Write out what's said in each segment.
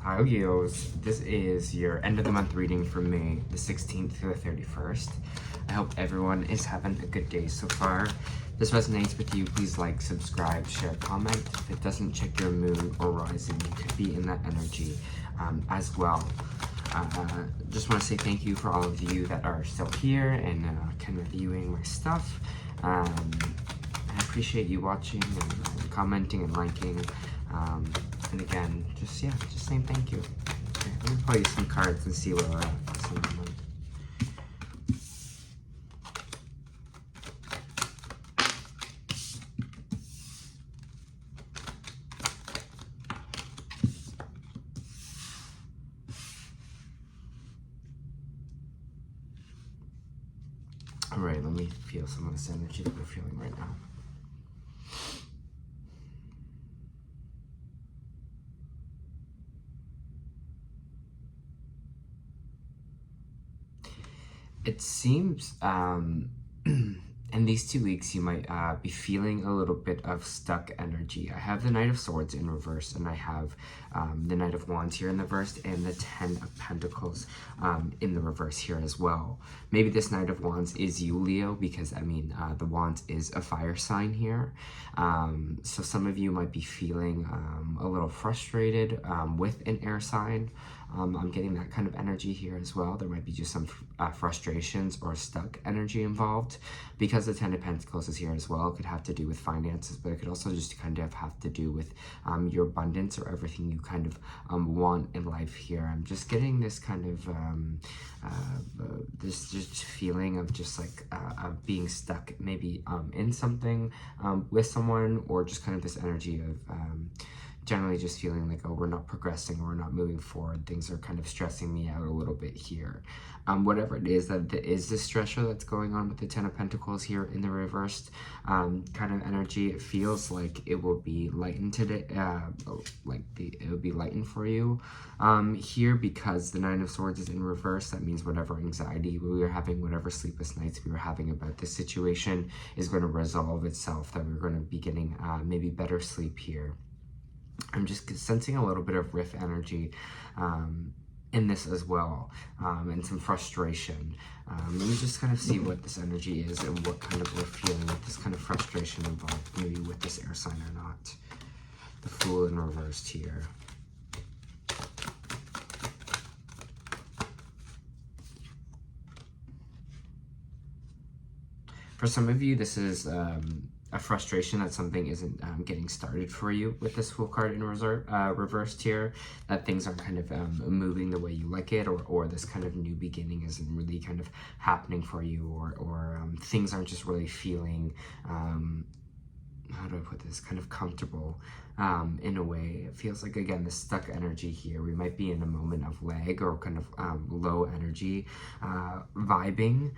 Hi Leos, this is your end of the month reading for May the 16th through the 31st. I hope everyone is having a good day so far. If this resonates with you, please like, subscribe, share, comment. If it doesn't, check your moon or rising. You could be in that energy as well. Just want to say thank you for all of you that are still here and kind of viewing my stuff. I appreciate you watching and commenting and liking. And again, just saying thank you. Okay, let me pull you some cards and see where we're at for some of them. All right, let me feel some of this energy that we're feeling right now. It seems in these 2 weeks you might be feeling a little bit of stuck energy. I have the Knight of Swords in reverse, and I have the Knight of Wands here in the reverse, and the 10 of Pentacles in the reverse here as well. Maybe this Knight of Wands is you, Leo, because I mean the Wands is a fire sign here. So some of you might be feeling a little frustrated with an air sign. I'm getting that kind of energy here as well. There might be just some frustrations or stuck energy involved, because the 10 of Pentacles is here as well. It could have to do with finances, but it could also just kind of have to do with your abundance or everything you kind of want in life here. I'm just getting this kind of this just feeling of just like of being stuck maybe in something with someone, or just kind of this energy of generally just feeling like, oh, we're not progressing, we're not moving forward, things are kind of stressing me out a little bit here. Whatever it is that is this stressor that's going on with the 10 of Pentacles here in the reversed kind of energy, it feels like it will be lightened today, it will be lightened for you here, because the 9 of Swords is in reverse. That means whatever anxiety we were having, whatever sleepless nights we were having about this situation is going to resolve itself, that we're going to be getting maybe better sleep here. I'm just sensing a little bit of riff energy in this as well, and some frustration. Let me just kind of see what this energy is and what kind of we're feeling with this kind of frustration involved, maybe with this air sign or not. The Fool in reversed here. For some of you, this is a frustration that something isn't getting started for you with this Fool card in reversed here, that things aren't kind of moving the way you like it, or this kind of new beginning isn't really kind of happening for you, or things aren't just really feeling, how do I put this, kind of comfortable in a way. It feels like, again, this stuck energy here. We might be in a moment of lag or kind of low energy vibing.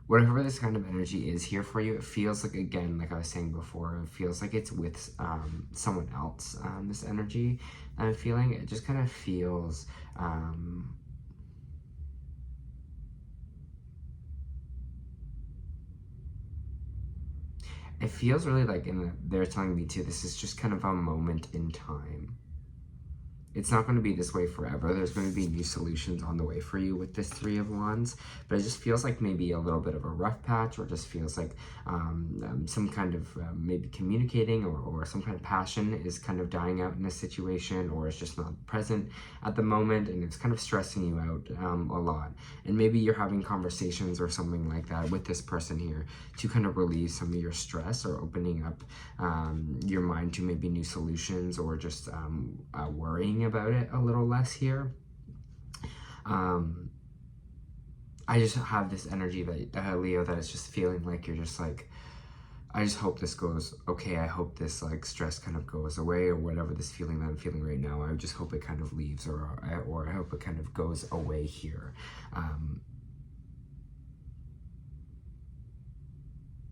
Whatever this kind of energy is here for you, it feels like, again, like I was saying before, it feels like it's with someone else, this energy I'm feeling. It just kind of feels it feels really like, they're telling me too, this is just kind of a moment in time. It's not going to be this way forever. There's going to be new solutions on the way for you with this 3 of Wands, but it just feels like maybe a little bit of a rough patch, or just feels like some kind of maybe communicating or some kind of passion is kind of dying out in this situation, or it's just not present at the moment, and it's kind of stressing you out a lot. And maybe you're having conversations or something like that with this person here to kind of relieve some of your stress, or opening up your mind to maybe new solutions, or just worrying about it a little less here. I just have this energy that Leo, that is just feeling like you're just like, I just hope this goes okay. I hope this like stress kind of goes away, or whatever this feeling that I'm feeling right now. I just hope it kind of leaves, or I hope it kind of goes away here.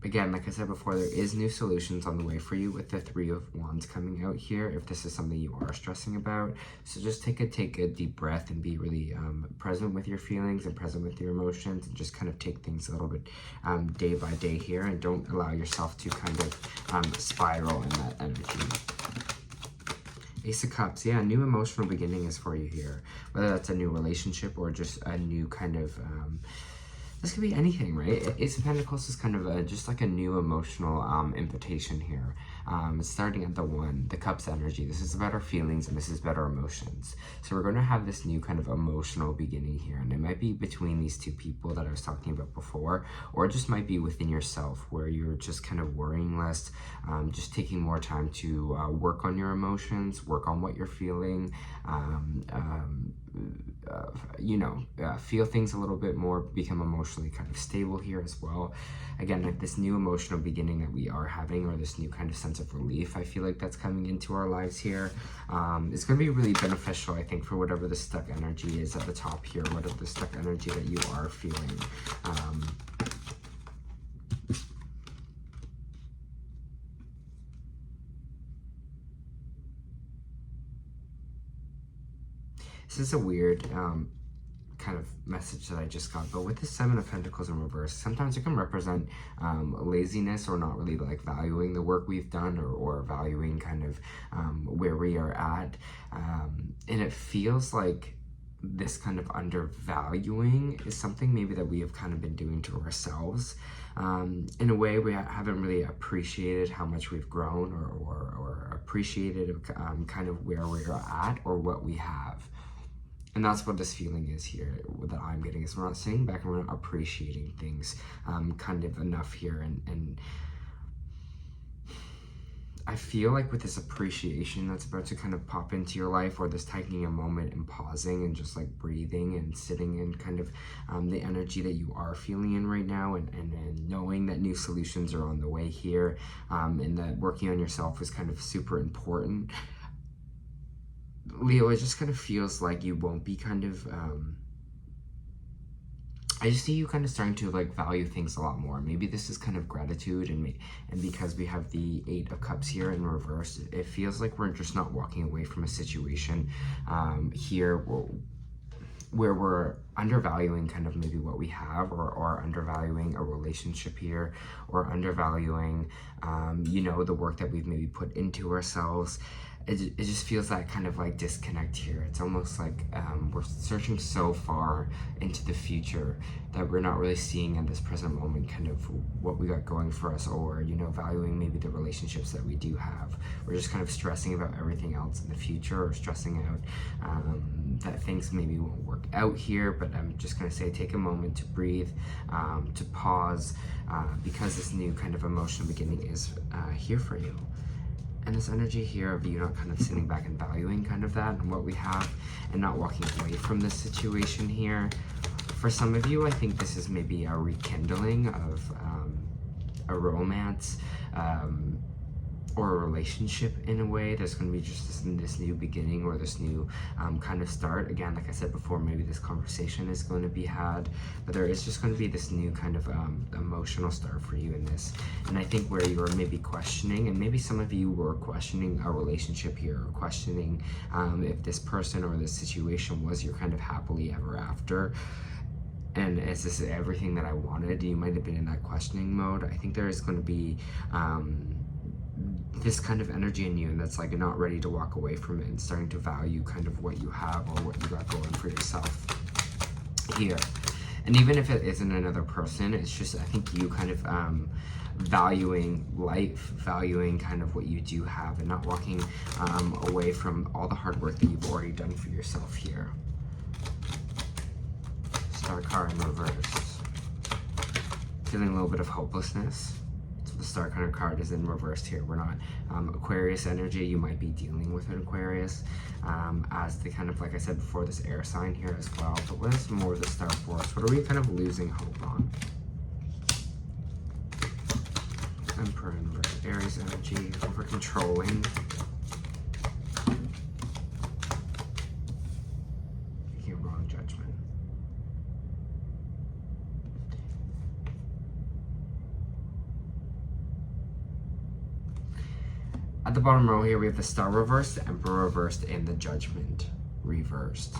again, like I said before, there is new solutions on the way for you with the Three of Wands coming out here, if this is something you are stressing about. So just take a deep breath and be really present with your feelings and present with your emotions, and just kind of take things a little bit day by day here, and don't allow yourself to kind of spiral in that energy. Ace of Cups, yeah, new emotional beginning is for you here. Whether that's a new relationship or just a new kind of, this could be anything, right? Ace of Pentacles is kind of just like a new emotional invitation here. It's starting at the One, the Cups energy. This is about our feelings, and this is about our emotions. So we're going to have this new kind of emotional beginning here, and it might be between these two people that I was talking about before, or it just might be within yourself, where you're just kind of worrying less, just taking more time to work on your emotions, work on what you're feeling, feel things a little bit more, become emotionally kind of stable here as well. Again, like this new emotional beginning that we are having, or this new kind of sense of relief, I feel like that's coming into our lives here. It's going to be really beneficial, I think, for whatever the stuck energy is at the top here, whatever the stuck energy that you are feeling. This is a weird kind of message that I just got, but with the Seven of Pentacles in reverse, sometimes it can represent laziness, or not really like valuing the work we've done, or valuing kind of where we are at, and it feels like this kind of undervaluing is something maybe that we have kind of been doing to ourselves. In a way, we haven't really appreciated how much we've grown, or appreciated kind of where we're at or what we have. And that's what this feeling is here that I'm getting, is we're not sitting back and we're not appreciating things kind of enough here. And I feel like with this appreciation that's about to kind of pop into your life, or this taking a moment and pausing and just like breathing and sitting in kind of the energy that you are feeling in right now, and knowing that new solutions are on the way here, and that working on yourself is kind of super important. Leo, it just kind of feels like you won't be kind of, I just see you kind of starting to like value things a lot more. Maybe this is kind of gratitude, and because we have the Eight of Cups here in reverse, it feels like we're just not walking away from a situation here where we're undervaluing kind of maybe what we have, or undervaluing a relationship here, or undervaluing, the work that we've maybe put into ourselves. It just feels that kind of like disconnect here. It's almost like we're searching so far into the future that we're not really seeing in this present moment kind of what we got going for us, or, valuing maybe the relationships that we do have. We're just kind of stressing about everything else in the future, or stressing out that things maybe won't work out here. But I'm just going to say, take a moment to breathe, to pause, because this new kind of emotional beginning is here for you. And this energy here of you not kind of sitting back and valuing kind of that and what we have, and not walking away from this situation here. For some of you, I think this is maybe a rekindling of a romance, or a relationship in a way. There's going to be just this new beginning, or this new kind of start. Again, like I said before, maybe this conversation is going to be had, but there is just going to be this new kind of emotional start for you in this. And I think where you are maybe questioning, and maybe some of you were questioning a relationship here, or questioning if this person or this situation was your kind of happily ever after. And is this everything that I wanted? You might have been in that questioning mode. I think there is going to be this kind of energy in you, and that's like not ready to walk away from it, and starting to value kind of what you have, or what you got going for yourself here. And even if it isn't another person, it's just, I think, you kind of valuing life, valuing kind of what you do have, and not walking away from all the hard work that you've already done for yourself here. Star card in reverse. Feeling a little bit of hopelessness. So the Star card is in reverse here. We're not Aquarius energy. You might be dealing with an Aquarius as the kind of, like I said before, this air sign here as well. But what is more of the Star for us? What are we kind of losing hope on? Emperor in reverse. Aries energy. Over controlling. Making a wrong judgment. bottom row here, we have the Star reversed, the Emperor reversed, and the Judgment reversed.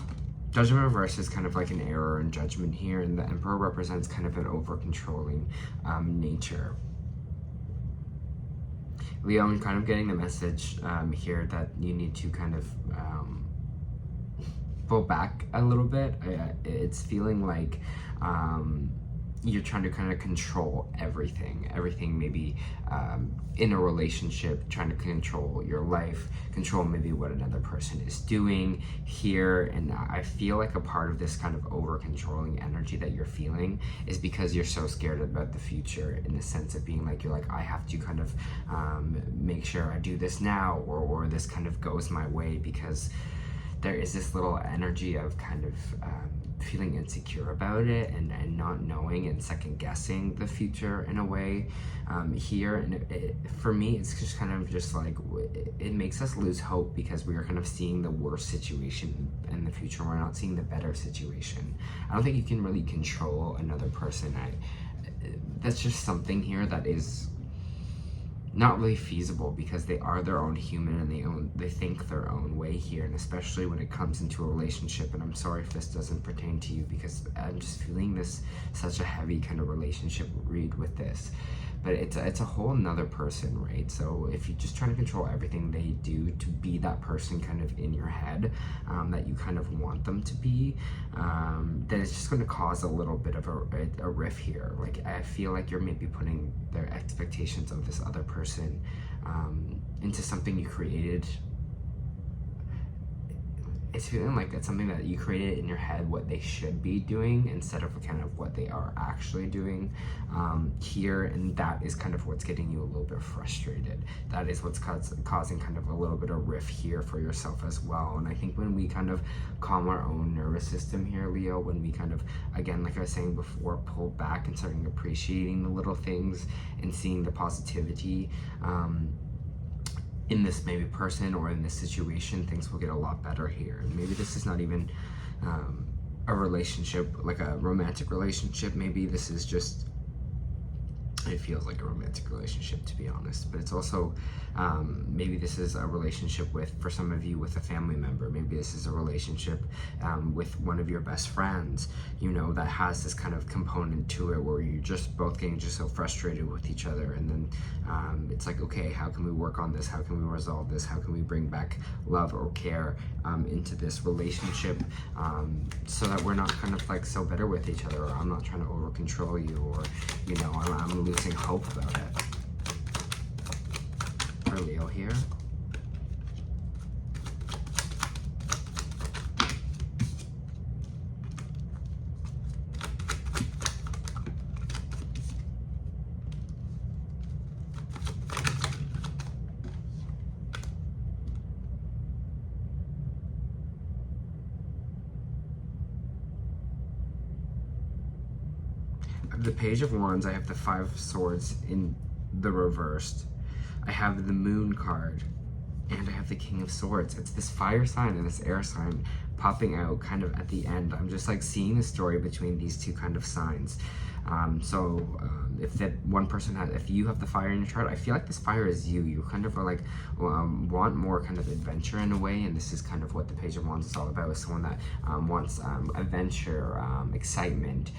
Judgment reversed is kind of like an error in judgment here, and the Emperor represents kind of an over-controlling nature. Leo, I'm kind of getting the message here that you need to kind of pull back a little bit. It's feeling like you're trying to kind of control everything maybe in a relationship, trying to control your life, control maybe what another person is doing here. And I feel like a part of this kind of over controlling energy that you're feeling is because you're so scared about the future, in the sense of being like, you're like, I have to kind of make sure I do this now, or this kind of goes my way, because there is this little energy of kind of feeling insecure about it, and not knowing and second guessing the future in a way here. And for me, it's just kind of just like, it makes us lose hope, because we are kind of seeing the worst situation in the future. We're not seeing the better situation. I don't think you can really control another person. That's just something here that is not really feasible, because they are their own human, and they think their own way here, and especially when it comes into a relationship. And I'm sorry if this doesn't pertain to you, because I'm just feeling this such a heavy kind of relationship read with this. But it's a whole nother person, right? So if you're just trying to control everything they do to be that person kind of in your head that you kind of want them to be, then it's just going to cause a little bit of a rift here. Like, I feel like you're maybe putting their expectations of this other person into something you created. It's feeling like it's something that you created in your head, what they should be doing, instead of kind of what they are actually doing here. And that is kind of what's getting you a little bit frustrated. That is what's causing kind of a little bit of rift here for yourself as well. And I think when we kind of calm our own nervous system here, Leo, when we kind of, again, like I was saying before, pull back and starting appreciating the little things and seeing the positivity in this maybe person or in this situation, things will get a lot better here. And maybe this is not even a relationship, like a romantic relationship. Maybe this is just, it feels like a romantic relationship, to be honest. But it's also, maybe this is a relationship with, for some of you, with a family member. Maybe this is a relationship with one of your best friends, you know, that has this kind of component to it, where you're just both getting just so frustrated with each other. And then it's like, okay, how can we work on this? How can we resolve this? How can we bring back love or care into this relationship, so that we're not kind of like so bitter with each other, or I'm not trying to over control you, or, you know, I'm losing hope about it. For Leo here. The Page of Wands, I have the Five of Swords in the reversed. I have the Moon card, and I have the King of Swords. It's this fire sign and this air sign popping out kind of at the end. I'm just like seeing the story between these two kind of signs. If that one person has, if you have the fire in your chart, I feel like this fire is you. You kind of are like, want more kind of adventure in a way, and this is kind of what the Page of Wands is all about. Is someone that wants adventure, excitement,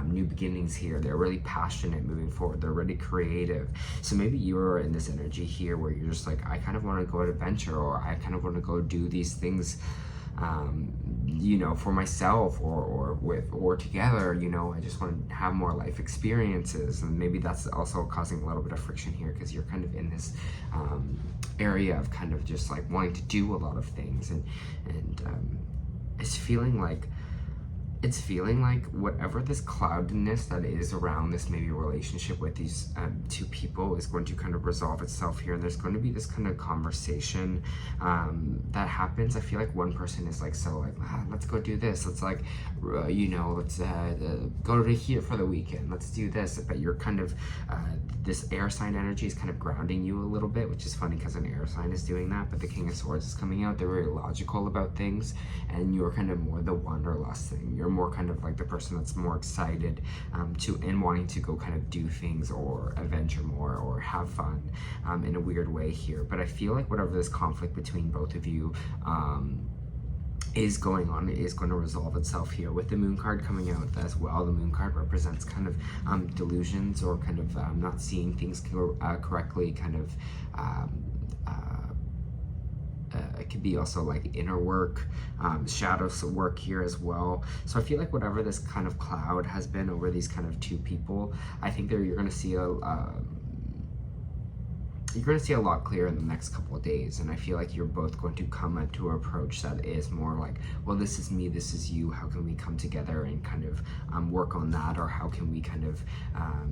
new beginnings here. They're really passionate moving forward. They're really creative. So maybe you're in this energy here where you're just like, I kind of want to go on adventure, or I kind of want to go do these things, you know, for myself or together. You know, I just want to have more life experiences. And maybe that's also causing a little bit of friction here, because you're kind of in this area of kind of just like wanting to do a lot of things, and it's feeling like whatever this cloudiness that is around this maybe relationship with these two people is going to kind of resolve itself here. And there's going to be this kind of conversation that happens. I feel like one person is like, so like, let's go do this. Let's like, you know, let's go to here for the weekend. Let's do this. But you're kind of, this air sign energy is kind of grounding you a little bit, which is funny because an air sign is doing that. But the King of Swords is coming out. They're very logical about things. And you're kind of more the wanderlust thing. You're more kind of like the person that's more excited and wanting to go kind of do things or adventure more or have fun in a weird way here. But I feel like whatever this conflict between both of you is going on, is going to resolve itself here with the moon card coming out as well. The moon card represents kind of delusions or kind of not seeing things correctly, kind of it could be also like inner work, shadow work here as well. So I feel like whatever this kind of cloud has been over these kind of two people, I think you're going to see you're going to see a lot clearer in the next couple of days. And I feel like you're both going to come into an approach that is more like, well, this is me, this is you, how can we come together and kind of work on that? Or how can we kind of,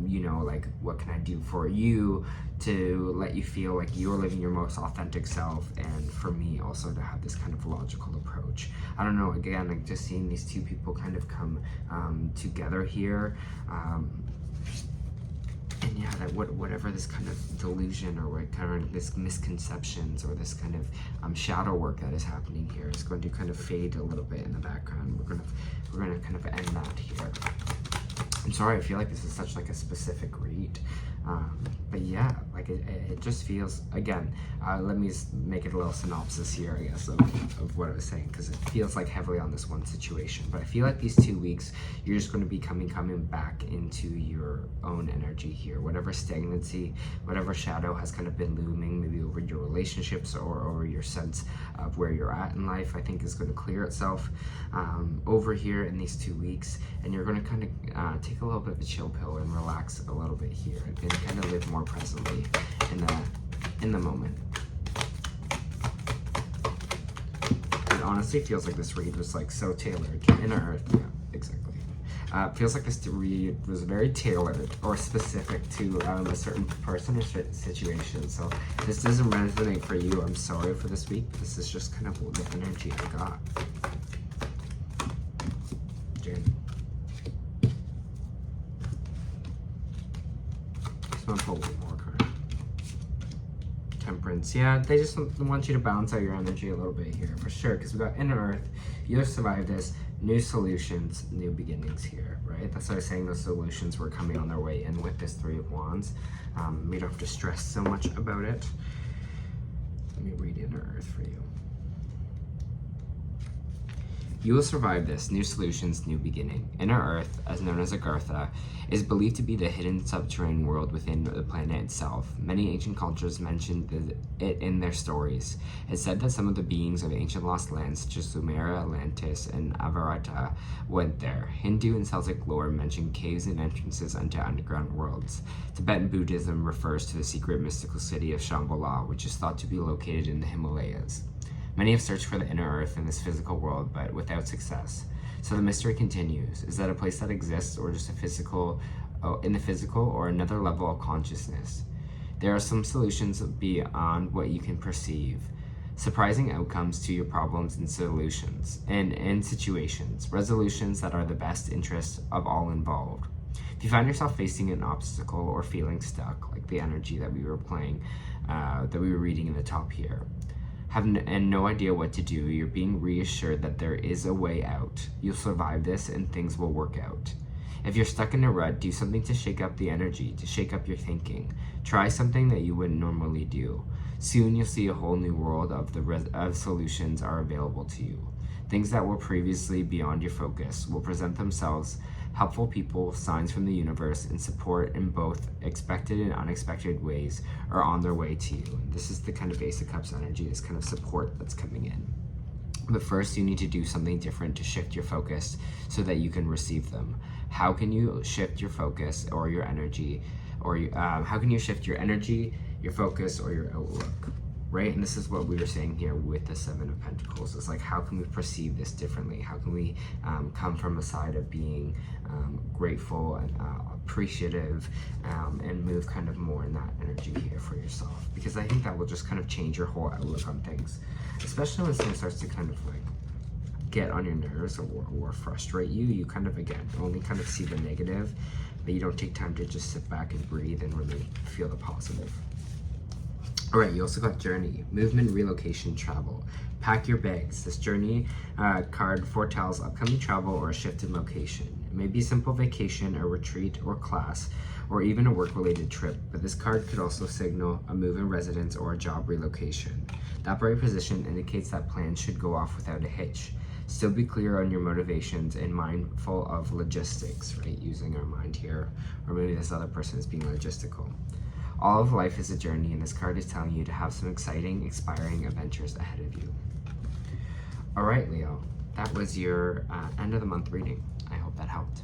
you know, like, what can I do for you to let you feel like you're living your most authentic self, and for me also to have this kind of logical approach. I don't know, again, like just seeing these two people kind of come together here. And yeah, that whatever this kind of delusion or what kind of this misconceptions or this kind of shadow work that is happening here is going to kind of fade a little bit in the background. We're gonna kind of end that here. I'm sorry, I feel like this is such like a specific read. But yeah, like it just feels, again, let me make it a little synopsis here, I guess, of what I was saying, because it feels like heavily on this one situation. But I feel like these 2 weeks, you're just going to be coming back into your own energy here. Whatever stagnancy, whatever shadow has kind of been looming, maybe over your relationships or over your sense of where you're at in life, I think is going to clear itself over here in these 2 weeks. And you're going to kind of take a little bit of a chill pill and relax a little bit here and kind of live more presently in the moment. It honestly feels like this read was like so tailored. Inner Earth, yeah, exactly. Feels like this read was very tailored or specific to a certain person or situation. So if this doesn't resonate for you, I'm sorry for this week. This is just kind of the energy I got. Jen. I'm gonna pull one more card. Temperance. Yeah, they just want you to balance out your energy a little bit here, for sure, because we got Inner Earth. You'll survive this. New solutions, new beginnings here, right? That's why I was saying those solutions were coming on their way in with this Three of Wands. We don't have to stress so much about it. Let me read Inner Earth for you. You will survive this. New solutions, new beginning. Inner Earth, as known as Agartha, is believed to be the hidden subterranean world within the planet itself. Many ancient cultures mentioned it in their stories. It's said that some of the beings of ancient lost lands, such as Sumeria, Atlantis, and Avarata, went there. Hindu and Celtic lore mention caves and entrances into underground worlds. Tibetan Buddhism refers to the secret mystical city of Shambhala, which is thought to be located in the Himalayas. Many have searched for the inner earth in this physical world, but without success. So the mystery continues. Is that a place that exists, or just in the physical, or another level of consciousness? There are some solutions beyond what you can perceive. Surprising outcomes to your problems and solutions, and situations. Resolutions that are the best interest of all involved. If you find yourself facing an obstacle or feeling stuck, like the energy that we were reading in the top here, and no idea what to do, you're being reassured that there is a way out. You'll survive this and things will work out. If you're stuck in a rut, do something to shake up the energy, to shake up your thinking. Try something that you wouldn't normally do. Soon you'll see a whole new world of solutions are available to you. Things that were previously beyond your focus will present themselves. Helpful people, signs from the universe, and support in both expected and unexpected ways are on their way to you. And this is the kind of Ace of Cups energy, this kind of support that's coming in. But first, you need to do something different to shift your focus so that you can receive them. How can you shift your focus or your energy, or how can you shift your energy, your focus, or your outlook? Right? And this is what we were saying here with the Seven of Pentacles. It's like, how can we perceive this differently? How can we come from a side of being grateful and appreciative and move kind of more in that energy here for yourself? Because I think that will just kind of change your whole outlook on things, especially when something starts to kind of like get on your nerves or frustrate you. You kind of, again, only kind of see the negative, but you don't take time to just sit back and breathe and really feel the positive. All right, you also got journey, movement, relocation, travel, Pack your bags. This journey card foretells upcoming travel or a shift in location. It may be a simple vacation, a retreat, or class, or even a work-related trip, but this card could also signal a move in residence or a job relocation. That bright position indicates that plans should go off without a hitch. Still be clear on your motivations and mindful of logistics, right? Using our mind here, or maybe this other person is being logistical. All of life is a journey, and this card is telling you to have some exciting, inspiring adventures ahead of you. All right, Leo, that was your end of the month reading. I hope that helped.